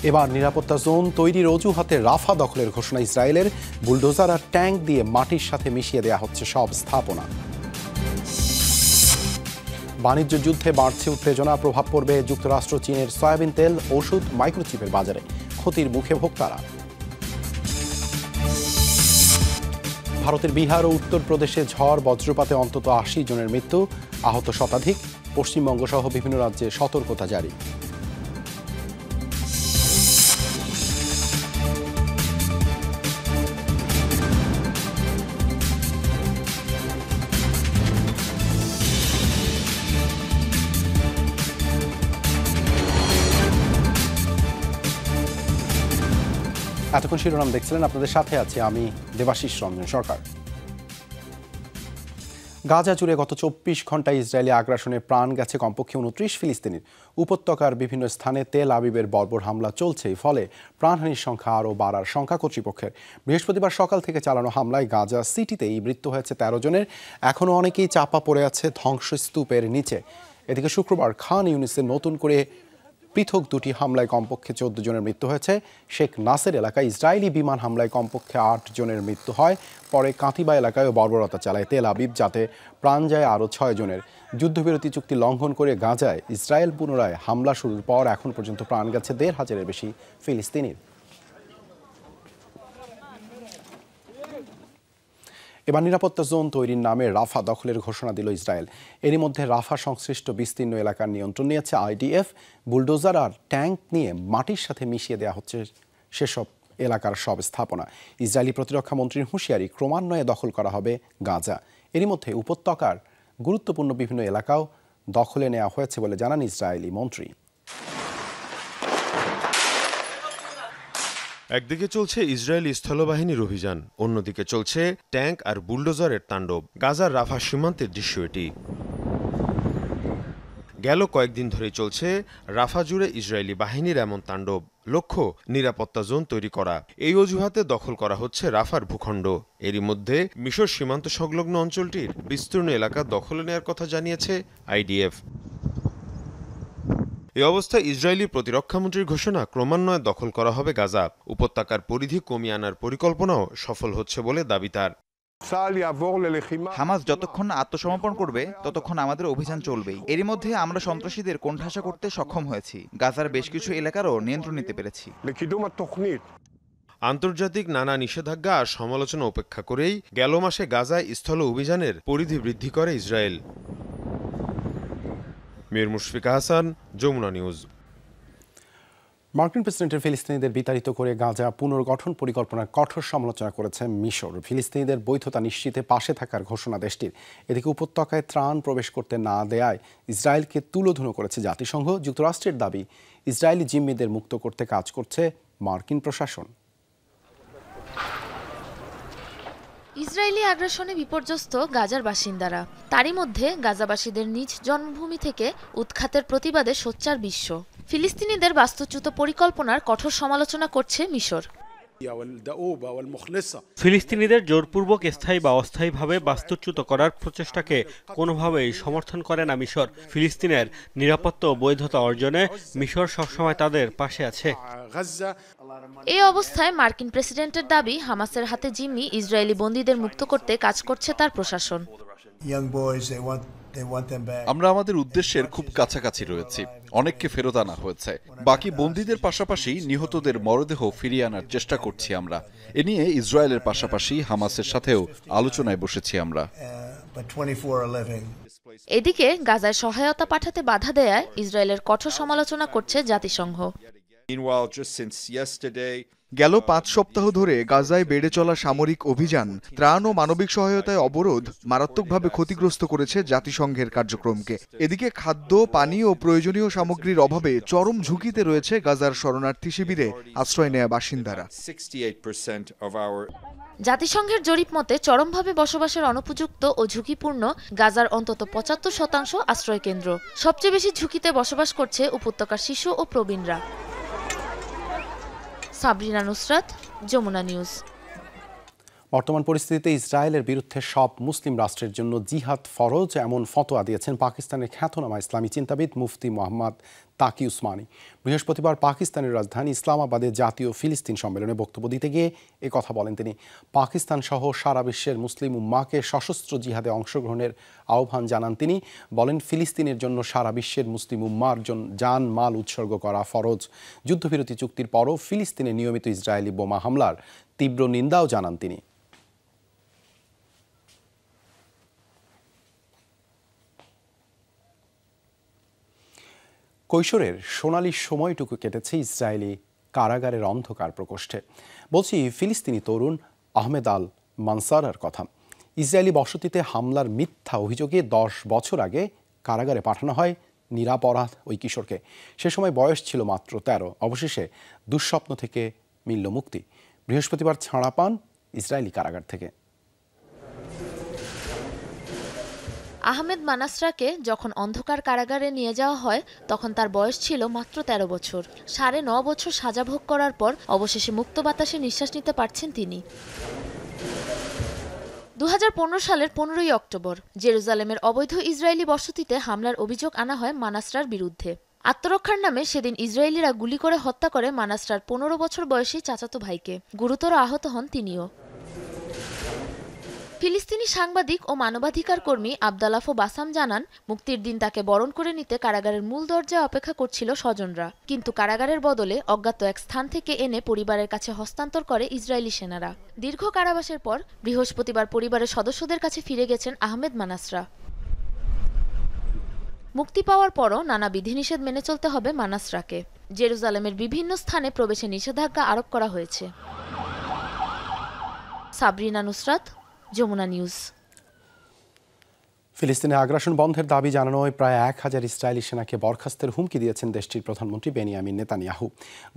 এবার নিরাপত্তা জোন তৈরির অজুহাতে রাফা দখলের ঘোষণা ইসরায়েলের। বুলডোজার আর ট্যাঙ্ক দিয়ে মাটির সাথে মিশিয়ে দেয়া হচ্ছে সব স্থাপনা। বাণিজ্য যুদ্ধে বাড়ছে উত্তেজনা, প্রভাব পড়বে যুক্তরাষ্ট্র চীনের সয়াবিন তেল, ওষুধ, মাইক্রোচিপের বাজারে, ক্ষতির মুখে ভোক্তারা। ভারতের বিহার ও উত্তরপ্রদেশে ঝড় বজ্রপাতে অন্তত ৮০ জনের মৃত্যু, আহত শতাধিক। পশ্চিমবঙ্গ সহ বিভিন্ন রাজ্যে সতর্কতা জারি। এতক্ষণ শিরোনাম দেখছিলেন, আপনাদের সাথে আছি আমি দেবাশিস রঞ্জন সরকার। গাজা জুড়ে গত ২৪ ঘন্টায় ইসরায়েলি আগ্রাসনে প্রাণ গেছে কমপক্ষে ২৯ ফিলিস্তিনির। উপত্যকার বিভিন্ন স্থানে তেল আবিবের বর্বর হামলা চলছে, ফলে প্রাণহানির সংখ্যা আরও বাড়ার সংখ্যা কর্তৃপক্ষের। বৃহস্পতিবার সকাল থেকে চালানো হামলায় গাজা সিটিতেই মৃত্যু হয়েছে ১৩ জনের। এখনও অনেকেই চাপা পড়ে আছে ধ্বংসস্তূপের নিচে। এদিকে শুক্রবার খান ইউনিসে নতুন করে পৃথক দুটি হামলায় কমপক্ষে ১৪ জনের মৃত্যু হয়েছে। শেখ নাসের এলাকায় ইসরায়েলি বিমান হামলায় কমপক্ষে ৮ জনের মৃত্যু হয়। পরে কাতিবা এলাকায়ও বর্বরতা চালায় তেল আবিব, যাতে প্রাণ যায় আরও ৬ জনের। যুদ্ধবিরতি চুক্তি লঙ্ঘন করে গাজায় ইসরায়েল পুনরায় হামলা শুরুর পর এখন পর্যন্ত প্রাণ গেছে ১৫০০-এর বেশি ফিলিস্তিনির। এবার নিরাপত্তা জোন তৈরির নামে রাফা দখলের ঘোষণা দিল ইসরায়েল। এরই মধ্যে রাফা সংশ্লিষ্ট বিস্তীর্ণ এলাকার নিয়ন্ত্রণ নিয়েছে আইডিএফ। বুলডোজার আর ট্যাঙ্ক নিয়ে মাটির সাথে মিশিয়ে দেওয়া হচ্ছে সেসব এলাকার সব স্থাপনা। ইসরায়েলি প্রতিরক্ষা মন্ত্রীর হুঁশিয়ারি, ক্রমান্বয়ে দখল করা হবে গাজা। এরই মধ্যে উপত্যকার গুরুত্বপূর্ণ বিভিন্ন এলাকাও দখলে নেওয়া হয়েছে বলে জানান ইসরায়েলি মন্ত্রী। একদিকে চলছে ইসরায়েলি স্থলবাহিনীর অভিযান, অন্যদিকে চলছে ট্যাঙ্ক আর বুলডোজারের তাণ্ডব। গাজার রাফা সীমান্তের দৃশ্য এটি। গেল কয়েকদিন ধরেই চলছে রাফা জুড়ে ইসরায়েলি বাহিনীর এমন তাণ্ডব। লক্ষ্য নিরাপত্তা জোন তৈরি করা। এই অজুহাতে দখল করা হচ্ছে রাফার ভূখণ্ড। এরই মধ্যে মিশর সীমান্ত সংলগ্ন অঞ্চলটির বিস্তীর্ণ এলাকা দখলে নেওয়ার কথা জানিয়েছে আইডিএফ। এই অবস্থায় ইসরায়েলি প্রতিরক্ষামন্ত্রীর ঘোষণা, ক্রমান্বয়ে দখল করা হবে গাজা। উপত্যকার পরিধি কমিয়ে আনার পরিকল্পনাও সফল হচ্ছে বলে দাবি তার। হামাস যতক্ষণ আত্মসমর্পণ করবে ততক্ষণ আমাদের অভিযান চলবেই। এরই মধ্যে আমরা সন্ত্রাসীদের কোণঠাসা করতে সক্ষম হয়েছি। গাজার বেশ কিছু এলাকারও নিয়ন্ত্রণ নিতে পেরেছি। আন্তর্জাতিক নানা নিষেধাজ্ঞা আর সমালোচনা উপেক্ষা করেই গেল মাসে গাজায় স্থল অভিযানের পরিধি বৃদ্ধি করে ইসরায়েল। মীর মুশফিকা হাসান, যমুনা নিউজ। মার্কিন প্রেসিডেন্টের ফিলিস্তিনিদের বিতাড়িত করে গাজা পুনর্গঠন পরিকল্পনার কঠোর সমালোচনা করেছে মিশর। ফিলিস্তিনিদের বৈধতা নিশ্চিতে পাশে থাকার ঘোষণা দেশটির। এদিকে উপত্যকায় ত্রাণ প্রবেশ করতে না দেয়ায় ইসরায়েলকে তুলোধুনো করেছে জাতিসংঘ। যুক্তরাষ্ট্রের দাবি, ইসরায়েলি জিম্মিদের মুক্ত করতে কাজ করছে মার্কিন প্রশাসন। ইসরায়েলি আগ্রাসনে বিপর্যস্ত গাজার বাসিন্দারা। তারই মধ্যে গাজাবাসীদের নিজ জন্মভূমি থেকে উৎখাতের প্রতিবাদে সোচ্চার বিশ্ব। ফিলিস্তিনিদের বাস্তুচ্যুত পরিকল্পনার কঠোর সমালোচনা করছে মিশর। ফিলিস্তিনিদের জোরপূর্বক স্থায়ী বা অস্থায়ীভাবে বাস্তুচ্যুত করার প্রচেষ্টাকে কোনোভাবেই সমর্থন করে না মিশর। ফিলিস্তিনের নিরাপত্তা ও বৈধতা অর্জনে মিশর সবসময় তাদের পাশে আছে। এই অবস্থায় মার্কিন প্রেসিডেন্টের দাবি, হামাসের হাতে জিম্মি ইসরায়েলি বন্দীদের মুক্ত করতে কাজ করছে তার প্রশাসন। আমরা আমাদের উদ্দেশ্যের খুব কাছাকাছি রয়েছি। অনেককে ফেরত আনা হয়েছে। বাকি বন্দীদের পাশাপাশি নিহতদের মরদেহ ফিরিয়ে আনার চেষ্টা করছি আমরা। এ নিয়ে ইসরায়েলের পাশাপাশি হামাসের সাথেও আলোচনায় বসেছি আমরা। এদিকে গাজায় সহায়তা পাঠাতে বাধা দেয়ায় ইসরায়েলের কঠোর সমালোচনা করছে জাতিসংঘ। গেল ৫ সপ্তাহ ধরে গাজায় বেড়ে চলা সামরিক অভিযান, ত্রাণ ও মানবিক সহায়তায় অবরোধ মারাত্মকভাবে ক্ষতিগ্রস্ত করেছে জাতিসংঘের কার্যক্রমকে। এদিকে খাদ্য, পানি ও প্রয়োজনীয় সামগ্রীর অভাবে চরম ঝুঁকিতে রয়েছে গাজার শরণার্থী শিবিরে আশ্রয় নেয়া বাসিন্দারা। জাতিসংঘের জরিপ মতে চরমভাবে বসবাসের অনুপযুক্ত ও ঝুঁকিপূর্ণ গাজার অন্তত ৭৫% আশ্রয়কেন্দ্র। সবচেয়ে বেশি ঝুঁকিতে বসবাস করছে উপত্যকার শিশু ও প্রবীণরা। সাবরিনা নুসরাত, যমুনা নিউজ। বর্তমান পরিস্থিতিতে ইসরায়েলের বিরুদ্ধে সব মুসলিম রাষ্ট্রের জন্য জিহাদ ফরজ এমন ফতোয়া দিয়েছেন পাকিস্তানের খ্যাতনামা ইসলামী চিন্তাবিদ মুফতি মোহাম্মদ তাকি উসমানী। বৃহস্পতিবার পাকিস্তানের রাজধানী ইসলামাবাদে জাতীয় ফিলিস্তিন সম্মেলনে বক্তব্য দিতে গিয়ে কথা বলেন তিনি। পাকিস্তান সহ সারা বিশ্বের মুসলিম উম্মাহকে সশস্ত্র জিহাদে অংশগ্রহণের আহ্বান জানান তিনি। বলেন, ফিলিস্তিনের জন্য সারা বিশ্বের মুসলিম উম্মার জান মাল উৎসর্গ করা ফরজ। যুদ্ধবিরতি চুক্তির পরও ফিলিস্তিনে নিয়মিত ইসরায়েলি বোমা হামলার তীব্র নিন্দাও জানান তিনি। কৈশোরের সোনালি সময়টুকু কেটেছে ইসরায়েলি কারাগারের অন্ধকার প্রকোষ্ঠে। বলছি ফিলিস্তিনি তরুণ আহমেদ আল মানসারার কথা। ইসরায়েলি বসতিতে হামলার মিথ্যা অভিযোগে 10 বছর আগে কারাগারে পাঠানো হয় নিরাপরাধ ওই কিশোরকে। সে সময় বয়স ছিল মাত্র 13। অবশেষে দুঃস্বপ্ন থেকে মিলল মুক্তি। বৃহস্পতিবার ছাড়া পান ইসরায়েলি কারাগার থেকে। আহমেদ মানাসরাকে যখন অন্ধকার কারাগারে নিয়ে যাওয়া হয় তখন তার বয়স ছিল মাত্র 13 বছর। 9.5 বছর সাজা ভোগ করার পর অবশেষে মুক্ত বাতাসে নিঃশ্বাস নিতে পারছেন তিনি। 2015 সালের 15ই অক্টোবর জেরুজালেমের অবৈধ ইসরায়েলি বসতিতে হামলার অভিযোগ আনা হয় মানাসরার বিরুদ্ধে। আত্মরক্ষার নামে সেদিন ইসরায়েলিরা গুলি করে হত্যা করে মানাসরার 15 বছর বয়সী চাচাতো ভাইকে। গুরুতর আহত হন তিনিও। ফিলিস্তিনি সাংবাদিক ও মানবাধিকার কর্মী আবদালাফো বাসাম জানান, মুক্তির দিন তাকে বরণ করে নিতে কারাগারের মূল দরজায় অপেক্ষা করছিল স্বজনরা, কিন্তু কারাগারের বদলে অজ্ঞাত এক স্থান থেকে এনে পরিবারের কাছে হস্তান্তর করে ইসরায়েলি সেনারা। দীর্ঘ কারাবাসের পর বৃহস্পতিবার পরিবারের সদস্যদের কাছে ফিরে গেছেন আহমেদ মানাসরা। মুক্তি পাওয়ার পরও নানা বিধিনিষেধ মেনে চলতে হবে মানাসরাকে। জেরুজালেমের বিভিন্ন স্থানে প্রবেশে নিষেধাজ্ঞা আরোপ করা হয়েছে। সাবরিনা নুসরাত, যমুনা নিউজ। ফিলিস্তিনে আগ্রাসন বন্ধের দাবি জানানোয় প্রায় 1000 ইসরায়েলি সেনাকে বরখাস্তের হুমকি দিয়েছেন দেশটির প্রধানমন্ত্রী বেনিয়ামিন নেতানিয়াহু।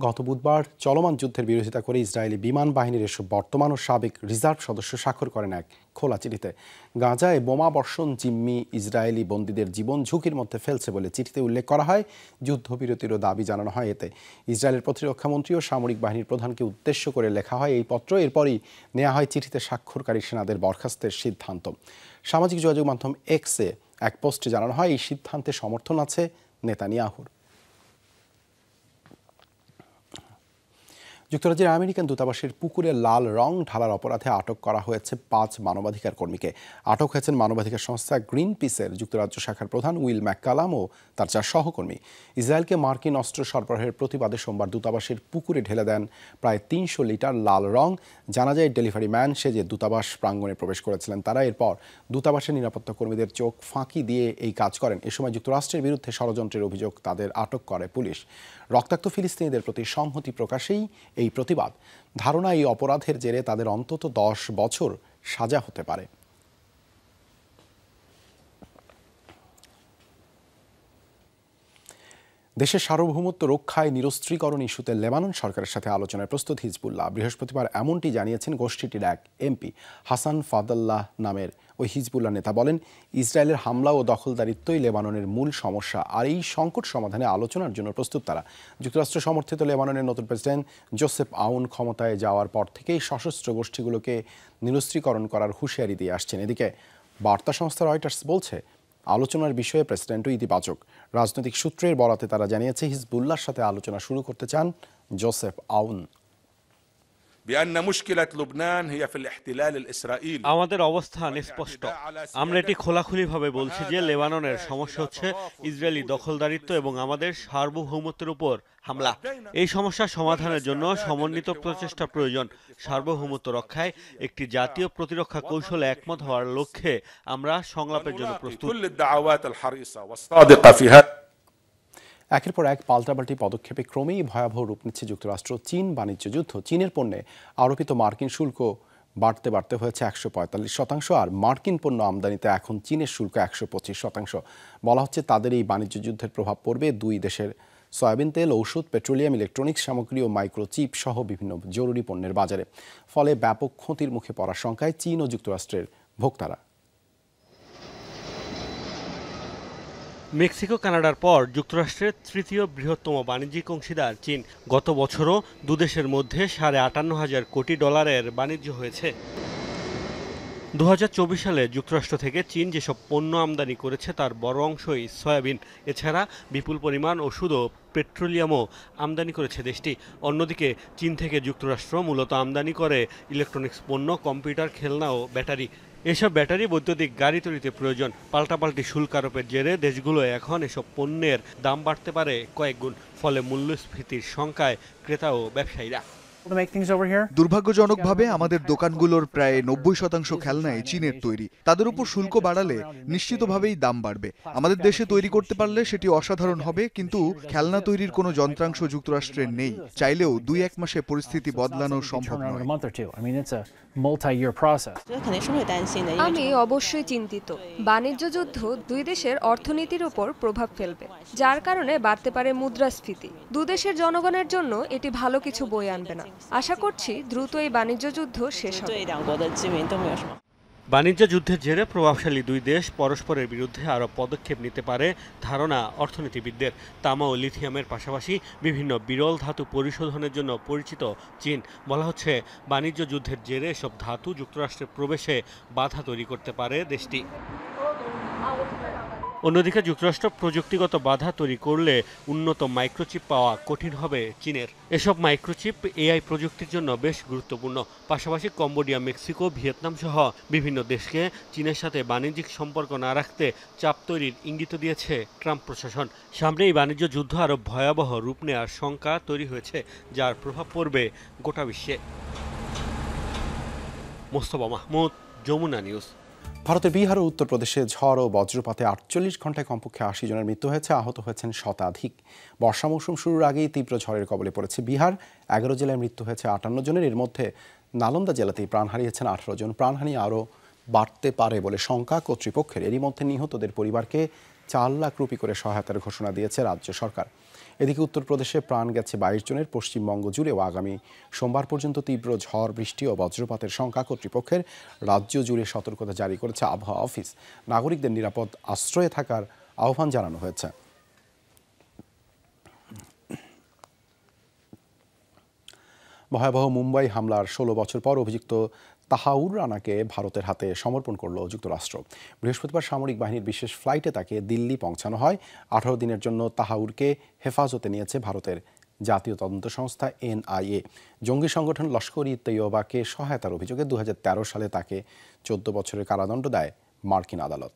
গত বুধবার চলমান যুদ্ধের বিরোধিতা করে ইসরায়েলি বিমান বাহিনীর এসব বর্তমান ও সাবেক রিজার্ভ সদস্য স্বাক্ষর করেন এক খোলা চিঠিতে। গাজায় বোমা বর্ষণ জিম্মি ইসরায়েলি বন্দীদের জীবন ঝুঁকির মধ্যে ফেলছে বলে চিঠিতে উল্লেখ করা হয়। যুদ্ধবিরতিরও দাবি জানানো হয় এতে। ইসরায়েলের প্রতিরক্ষামন্ত্রী ও সামরিক বাহিনীর প্রধানকে উদ্দেশ্য করে লেখা হয় এই পত্র। এরপরই নেওয়া হয় চিঠিতে স্বাক্ষরকারী সেনাদের বরখাস্তের সিদ্ধান্ত। সামাজিক যোগাযোগ মাধ্যম এক্সে এক পোস্টে জানানো হয় এই সিদ্ধান্তে সমর্থন আছে নেতানিয়াহুর। যুক্তরাজ্যের আমেরিকান দূতাবাসের পুকুরে লাল রং ঢালার অপরাধে আটক করা হয়েছে 5 মানবাধিকার কর্মীকে। আটক হয়েছেন মানবাধিকার সংস্থা গ্রিন পিসের যুক্তরাজ্য শাখার প্রধান উইল ম্যাককালাম ও তার 4 সহকর্মী। ইসরায়েলকে মার্কিন অস্ত্র সরবরাহের প্রতিবাদে সোমবার দূতাবাসের পুকুরে ঢেলে দেন প্রায় 300 লিটার লাল রং। জানা যায় ডেলিভারি ম্যান সেজে দূতাবাস প্রাঙ্গণে প্রবেশ করেছিলেন তারা। এরপর দূতাবাসের নিরাপত্তা কর্মীদের চোখ ফাঁকি দিয়ে এই কাজ করেন। এ সময় যুক্তরাষ্ট্রের বিরুদ্ধে ষড়যন্ত্রের অভিযোগ তাদের আটক করে পুলিশ। রক্তাক্ত ফিলিস্তিনিদের প্রতি সংহতি প্রকাশেই এই প্রতিবাদ। ধারণা এই অপরাধের জেরে তাদের অন্তত 10 বছর সাজা হতে পারে। দেশের সার্বভৌমত্ব রক্ষায় নিরস্ত্রীকরণ ইস্যুতে লেবানন সরকারের সাথে আলোচনায় প্রস্তুত হিজবুল্লাহ। বৃহস্পতিবার এমনটি জানিয়েছেন গোষ্ঠীটির এক এমপি হাসান ফাদাল্লাহ নামের ওই হিজবুল্লাহ নেতা। বলেন, ইসরায়েলের হামলা ও দখলদারিত্বই লেবাননের মূল সমস্যা, আর এই সংকট সমাধানে আলোচনার জন্য প্রস্তুত তারা। যুক্তরাষ্ট্র সমর্থিত লেবাননের নতুন প্রেসিডেন্ট জোসেফ আউন ক্ষমতায় যাওয়ার পর থেকেই সশস্ত্র গোষ্ঠীগুলোকে নিরস্ত্রীকরণ করার হুঁশিয়ারি দিয়ে আসছেন। এদিকে বার্তা সংস্থা রয়টার্স বলছে, আলোচনার বিষয়ে প্রেসিডেন্টও ইতিবাচক। রাজনৈতিক সূত্রের বরাতে তারা জানিয়েছে হিজবুল্লাহর সাথে আলোচনা শুরু করতে চান জোসেফ আউন। আমাদের অবস্থান স্পষ্ট। আমরা এটি খোলাখুলিভাবে বলছি যে লেবাননের সমস্যা হচ্ছে ইসরায়েলি দখলদারিত্ব এবং আমাদের সার্বভৌমত্বের উপর হামলা। এই সমস্যা সমাধানের জন্য সমন্বিত প্রচেষ্টা প্রয়োজন। সার্বভৌমত্ব রক্ষায় একটি জাতীয় প্রতিরক্ষা কৌশলে একমত হওয়ার লক্ষ্যে আমরা সংলাপের জন্য প্রস্তুত। একের পর এক পাল্টাপাল্টি পদক্ষেপে ক্রমেই ভয়াবহ রূপ নিচ্ছে যুক্তরাষ্ট্র চীন বাণিজ্য যুদ্ধ। চীনের পণ্যে আরোপিত মার্কিন শুল্ক বাড়তে হয়েছে 145%, আর মার্কিন পণ্য আমদানিতে এখন চীনের শুল্ক 125%। বলা হচ্ছে তাদের এই বাণিজ্য যুদ্ধের প্রভাব পড়বে দুই দেশের সয়াবিন তেল, ঔষধ, পেট্রোলিয়াম, ইলেকট্রনিক্স সামগ্রী ও মাইক্রোচিপ সহ বিভিন্ন জরুরি পণ্যের বাজারে। ফলে ব্যাপক ক্ষতির মুখে পড়ার শঙ্কায় চীন ও যুক্তরাষ্ট্রের ভোক্তারা। মেক্সিকো কানাডার পর যুক্তরাষ্ট্রের তৃতীয় বৃহত্তম বাণিজ্যিক অংশীদার চীন। গত বছরও দুদেশের মধ্যে $58,500 কোটি বাণিজ্য হয়েছে। 2024 সালে যুক্তরাষ্ট্র থেকে চীন যেসব পণ্য আমদানি করেছে তার বড় অংশই সয়াবিন। এছাড়া বিপুল পরিমাণ ওষুধ ও পেট্রোলিয়ামও আমদানি করেছে দেশটি। অন্যদিকে চীন থেকে যুক্তরাষ্ট্র মূলত আমদানি করে ইলেকট্রনিক্স পণ্য, কম্পিউটার, খেলনা ও ব্যাটারি। এসব ব্যাটারি বৈদ্যুতিক গাড়ি তৈরিতে প্রয়োজন। পাল্টাপাল্টি শুল্ক আরোপের জেরে দেশগুলো এখন এসব পণ্যের দাম বাড়তে পারে কয়েক গুণ। ফলে মূল্যস্ফীতির শঙ্কায় ক্রেতা ও ব্যবসায়ীরা। দুর্ভাগ্যজনকভাবে আমাদের দোকানগুলোর প্রায় 90% খেলনাই চীনের তৈরি। তাদের উপর শুল্ক বাড়ালে নিশ্চিতভাবেই দাম বাড়বে। আমাদের দেশে তৈরি করতে পারলে সেটি অসাধারণ হবে, কিন্তু খেলনা তৈরির কোনো যন্ত্রাংশ যুক্তরাষ্ট্রের নেই। চাইলেও 2-1 মাসে পরিস্থিতি বদলানো সম্ভব নয়। আমি অবশ্যই চিন্তিত। বাণিজ্য যুদ্ধ দুই দেশের অর্থনীতির উপর প্রভাব ফেলবে, যার কারণে বাড়তে পারে মুদ্রাস্ফীতি। দুদেশের জনগণের জন্য এটি ভালো কিছু বয়ে আনবে না। আশা করছি দ্রুত এই বাণিজ্য যুদ্ধ শেষ হবে। বাণিজ্য যুদ্ধের জেরে প্রভাবশালী দুই দেশ পরস্পরের বিরুদ্ধে আরও পদক্ষেপ নিতে পারে ধারণা অর্থনীতিবিদদের। তামা ও লিথিয়ামের পাশাপাশি বিভিন্ন বিরল ধাতু পরিশোধনের জন্য পরিচিত চীন। বলা হচ্ছে বাণিজ্য যুদ্ধের জেরে এসব ধাতু যুক্তরাষ্ট্রের প্রবেশে বাধা তৈরি করতে পারে দেশটি। অন্যদিকে যুক্তরাষ্ট্র প্রযুক্তিগত বাধা তৈরি করলে উন্নত মাইক্রোচিপ পাওয়া কঠিন হবে চীনের। এসব মাইক্রোচিপ এআই প্রযুক্তির জন্য বেশ গুরুত্বপূর্ণ। পাশাপাশি কম্বোডিয়া, মেক্সিকো, ভিয়েতনাম সহ বিভিন্ন দেশকে চীনের সাথে বাণিজ্যিক সম্পর্ক না রাখতে চাপ তৈরির ইঙ্গিত দিয়েছে ট্রাম্প প্রশাসন। সামনে এই বাণিজ্য যুদ্ধ আরও ভয়াবহ রূপ নেওয়ার শঙ্কা তৈরি হয়েছে, যার প্রভাব পড়বে গোটা বিশ্বে। মোস্তফা মাহমুদ, যমুনা নিউজ। ভারতের বিহার ও উত্তরপ্রদেশে ঝড় ও বজ্রপাতে 48 ঘন্টায় কমপক্ষে 80 জনের মৃত্যু হয়েছে, আহত হয়েছেন শতাধিক। বর্ষা মৌসুম শুরুর আগেই তীব্র ঝড়ের কবলে পড়েছে বিহার। 11 জেলায় মৃত্যু হয়েছে 58 জনের। এর মধ্যে নালন্দা জেলাতেই প্রাণ হারিয়েছেন 18 জন। প্রাণহানি আরও বাড়তে পারে বলে শঙ্কা কর্তৃপক্ষের। এরই মধ্যে নিহতদের পরিবারকে 4 লাখ রুপি করে সহায়তার ঘোষণা দিয়েছে রাজ্য সরকার। এদিকে উত্তরপ্রদেশে প্রাণ গেছে 22 জনের। পশ্চিমবঙ্গ জুড়েও আগামী সোমবার পর্যন্ত তীব্র ঝড়, বৃষ্টি ও বজ্রপাতের শঙ্কা কর্তৃপক্ষের। রাজ্য জুড়ে সতর্কতা জারি করেছে আবহাওয়া অফিস। নাগরিকদের নিরাপদ আশ্রয়ে থাকার আহ্বান জানানো হয়েছে। ভয়াবহ মুম্বাই হামলার 16 বছর পর অভিযুক্ত তাহাউর রানাকে ভারতের হাতে সমর্পণ করল যুক্তরাষ্ট্র। বৃহস্পতিবার সামরিক বাহিনীর বিশেষ ফ্লাইটে তাকে দিল্লি পৌঁছানো হয়। 18 দিনের জন্য তাহাউরকে হেফাজতে নিয়েছে ভারতের জাতীয় তদন্ত সংস্থা NIA। জঙ্গি সংগঠন লস্কর-ই-তৈয়বাকে সহায়তার অভিযোগে 2013 সালে তাকে 14 বছরের কারাদণ্ড দেয় মার্কিন আদালত।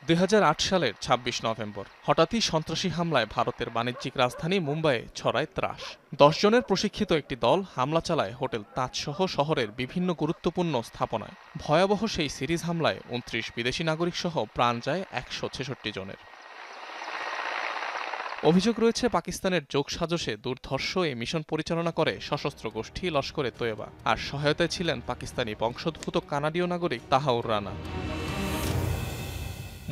2008 সালের 26 নভেম্বর হঠাৎই সন্ত্রাসী হামলায় ভারতের বাণিজ্যিক রাজধানী মুম্বাইয়ে ছড়ায় ত্রাস। 10 জনের প্রশিক্ষিত একটি দল হামলা চালায় হোটেল তাজসহ শহরের বিভিন্ন গুরুত্বপূর্ণ স্থাপনায়। ভয়াবহ সেই সিরিজ হামলায় 29 বিদেশি নাগরিক সহ প্রাণ যায় 166 জনের। অভিযোগ রয়েছে পাকিস্তানের যোগসাজশে দুর্ধর্ষ এই মিশন পরিচালনা করে সশস্ত্র গোষ্ঠী লস্কর-ই-তৈয়বা, আর সহায়তায় ছিলেন পাকিস্তানি বংশোদ্ভূত কানাডীয় নাগরিক তাহাউর রানা।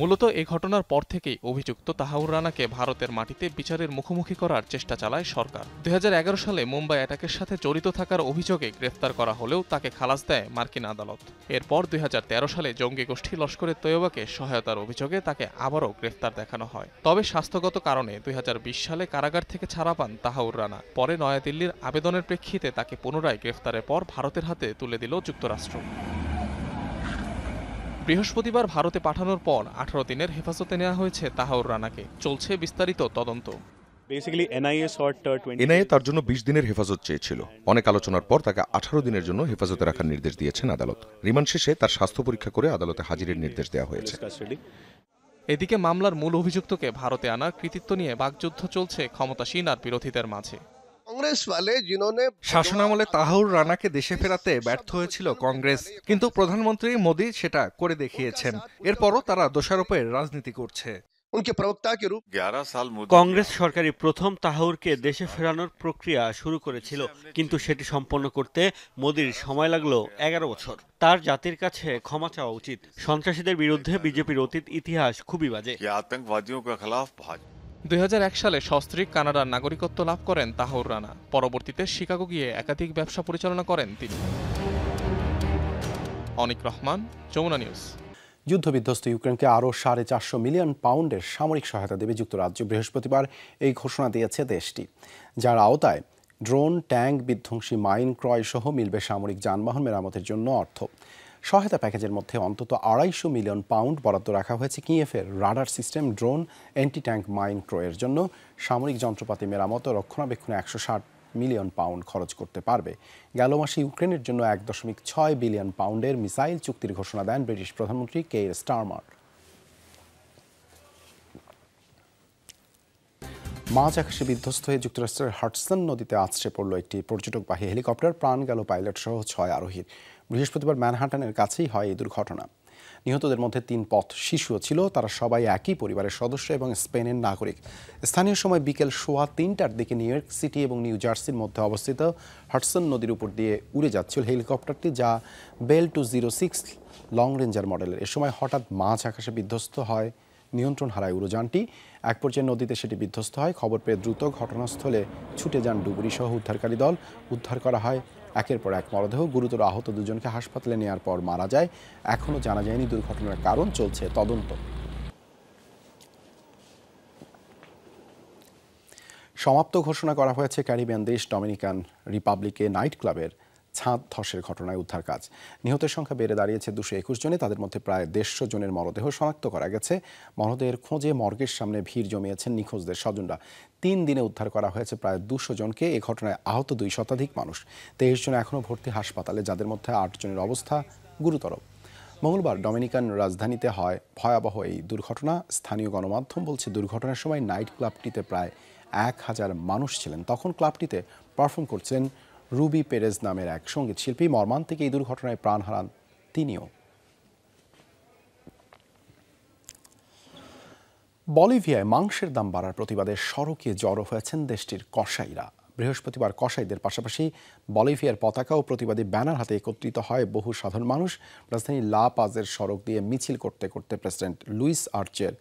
মূলত এ ঘটনার পর থেকেই অভিযুক্ত তাহাউর রানাকে ভারতের মাটিতে বিচারের মুখোমুখি করার চেষ্টা চালায় সরকার। 2011 সালে মুম্বাই অ্যাটাকের সাথে জড়িত থাকার অভিযোগে গ্রেফতার করা হলেও তাকে খালাস দেয় মার্কিন আদালত। এরপর 2013 সালে জঙ্গি গোষ্ঠী লস্কর-ই-তৈয়বাকে সহায়তার অভিযোগে তাকে আবারও গ্রেফতার দেখানো হয়। তবে স্বাস্থ্যগত কারণে 2020 সালে কারাগার থেকে ছাড়া পান তাহাউর রানা। পরে নয়াদিল্লির আবেদনের প্রেক্ষিতে তাকে পুনরায় গ্রেফতারের পর ভারতের হাতে তুলে দিল যুক্তরাষ্ট্র। বৃহস্পতিবার ভারতে পাঠানোর পর 18 দিনের হেফাজতে নেওয়া হয়েছে তাহাউর রানাকে। চলছে বিস্তারিত তদন্ত। এনআইএ তার জন্য 20 দিনের হেফাজত চেয়েছিল। অনেক আলোচনার পর তাকে 18 দিনের জন্য হেফাজতে রাখার নির্দেশ দিয়েছেন আদালত। রিমান্ড শেষে তার স্বাস্থ্য পরীক্ষা করে আদালতে হাজিরের নির্দেশ দেওয়া হয়েছে। এদিকে মামলার মূল অভিযুক্তকে ভারতে আনার কৃতিত্ব নিয়ে বাকযুদ্ধ চলছে ক্ষমতাসীন আর বিরোধীদের মাঝে। শাসনামলে তাহাউর রানাকে দেশে ফেরাতে ব্যর্থ হয়েছিল কংগ্রেস, কিন্তু প্রধানমন্ত্রী মোদী সেটা করে দেখিয়েছেন। এরপরও তারা দোষারোপের রাজনীতি করছে। কংগ্রেস সরকারই প্রথম তাহাউরকে দেশে ফেরানোর প্রক্রিয়া শুরু করেছিল, কিন্তু সেটি সম্পন্ন করতে মোদির সময় লাগলো 11 বছর। তার জাতির কাছে ক্ষমা চাওয়া উচিত। সন্ত্রাসীদের বিরুদ্ধে বিজেপির অতীত ইতিহাস খুবই বাজে। 2001 সালে সস্ত্রীক কানাডার নাগরিকত্ব লাভ করেন তাহাউর রানা। পরবর্তীতে শিকাগো গিয়ে একাধিক ব্যবসা পরিচালনা করেন তিনি। অনিক রহমান, যমুনা নিউজ। যুদ্ধবিধ্বস্ত ইউক্রেনকে আরও 450 মিলিয়ন পাউন্ডের সামরিক সহায়তা দেবে যুক্তরাজ্য। বৃহস্পতিবার এই ঘোষণা দিয়েছে দেশটি, যার আওতায় ড্রোন, ট্যাঙ্ক, বিধ্বংসী মাইন ক্রয় সহ মিলবে সামরিক যানবাহন মেরামতের জন্য অর্থ। সহায়তা প্যাকেজের মধ্যে অন্তত 250 মিলিয়ন পাউন্ড বরাদ্দ রাখা হয়েছে কিয়েভের radar system, drone, anti tank mine ক্রয়ের জন্য। সামরিক যন্ত্রপাতি মেরামত ও রক্ষণাবেক্ষণে 160 মিলিয়ন পাউন্ড খরচ করতে পারবে। গেল মাসে ইউক্রেনের জন্য 1.6 বিলিয়ন পাউন্ডের মিসাইল চুক্তির ঘোষণা দেন ব্রিটিশ প্রধানমন্ত্রী কেয়ার স্টারমার। মাঝ আকাশে বিধ্বস্ত হয়ে যুক্তরাষ্ট্রের হাডসন নদীতে আছড়ে পড়ল একটি পর্যটকবাহী হেলিকপ্টার, প্রাণ গেল পাইলট সহ 6 আরোহীর। বৃহস্পতিবার ম্যানহাটনের কাছেই হয় এই দুর্ঘটনা। নিহতদের মধ্যে 3 পথ শিশুও ছিল, তারা সবাই একই পরিবারের সদস্য এবং স্পেনের নাগরিক। স্থানীয় সময় বিকেল 3:15টার দিকে নিউ ইয়র্ক সিটি এবং নিউ জার্সির মধ্যে অবস্থিত হাডসন নদীর উপর দিয়ে উড়ে যাচ্ছিল হেলিকপ্টারটি, যা বেল 206 লং রেঞ্জার মডেলের। এ সময় হঠাৎ মাঝ আকাশে বিধ্বস্ত হয়, নিয়ন্ত্রণ হারায় উড়োযানটি। এক পর্যায়ে নদীতে সেটি বিধ্বস্ত হয়। খবর পেয়ে দ্রুত ঘটনাস্থলে ছুটে যান ডুবুরি সহ উদ্ধারকারী দল। উদ্ধার করা হয় একের পর এক মরদেহ। গুরুতর আহত 2 জনকে হাসপাতালে নেওয়ার পর মারা যায়। এখনও জানা যায়নি দুর্ঘটনার কারণ, চলছে তদন্ত। সমাপ্ত ঘোষণা করা হয়েছে ক্যারিবিয়ান দেশ ডমিনিকান রিপাবলিকে নাইট ক্লাবের ছাদ ধসের ঘটনায় উদ্ধার কাজ। নিহতের সংখ্যা বেড়ে দাঁড়িয়েছে 221 জনে। তাদের মধ্যে প্রায় 150 জনের মরদেহ শনাক্ত করা গেছে। মরদেহের খোঁজে মর্গের সামনে ভিড় জমিয়েছেন নিখোঁজদের স্বজনরা। 3 দিনে উদ্ধার করা হয়েছে প্রায় 200 জনকে। এ ঘটনায় আহত 2 শতাধিক মানুষ। 23 জন এখনও ভর্তি হাসপাতালে, যাদের মধ্যে 8 জনের অবস্থা গুরুতর। মঙ্গলবার ডমিনিকান রাজধানীতে হয় ভয়াবহ এই দুর্ঘটনা। স্থানীয় গণমাধ্যম বলছে, দুর্ঘটনার সময় নাইট ক্লাবটিতে প্রায় 1000 মানুষ ছিলেন। তখন ক্লাবটিতে পারফর্ম করছিলেন রুবি পেরেজ নামের এক সঙ্গীত শিল্পী। মর্মান্তিক এই দুর্ঘটনায় প্রাণ হারান তিনিও। বলিভিয়ায় মাংসের দাম বাড়ার প্রতিবাদে সড়কে জড়ো হয়েছেন দেশটির কসাইরা। বৃহস্পতিবার কসাইদের পাশাপাশি বলিভিয়ার পতাকা ও প্রতিবাদী ব্যানার হাতে একত্রিত হয় বহু সাধারণ মানুষ। রাজধানী লা পাজের সড়ক দিয়ে মিছিল করতে করতে প্রেসিডেন্ট লুইস আর্চের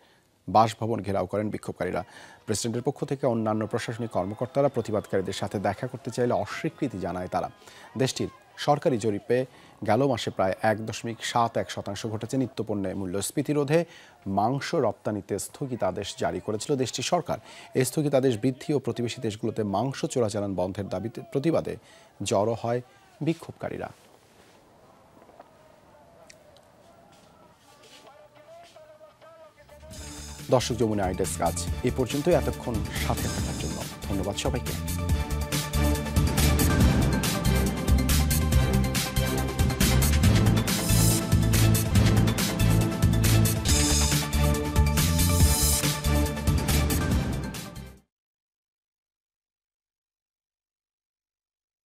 বাসভবন ঘেরাও করেন বিক্ষোভকারীরা। প্রেসিডেন্টের পক্ষ থেকে অন্যান্য প্রশাসনিক কর্মকর্তারা প্রতিবাদকারীদের সাথে দেখা করতে চাইলে অস্বীকৃতি জানায় তারা। দেশটির সরকারি জরিপে গেল মাসে প্রায় 1.71% ঘটেছে নিত্যপণ্যের মূল্যস্ফীতি রোধে মাংস রপ্তানিতে স্থগিতাদেশ জারি করেছিল দেশটির সরকার। এই স্থগিতাদেশ বৃদ্ধি ও প্রতিবেশী দেশগুলোতে মাংস চোরাচালান বন্ধের দাবিতে প্রতিবাদে জড়ো হয় বিক্ষোভকারীরা। দর্শক, যমুনা আইডেস্ক আজ এই পর্যন্তই। এতক্ষণ সাথে থাকার জন্য ধন্যবাদ সবাইকে।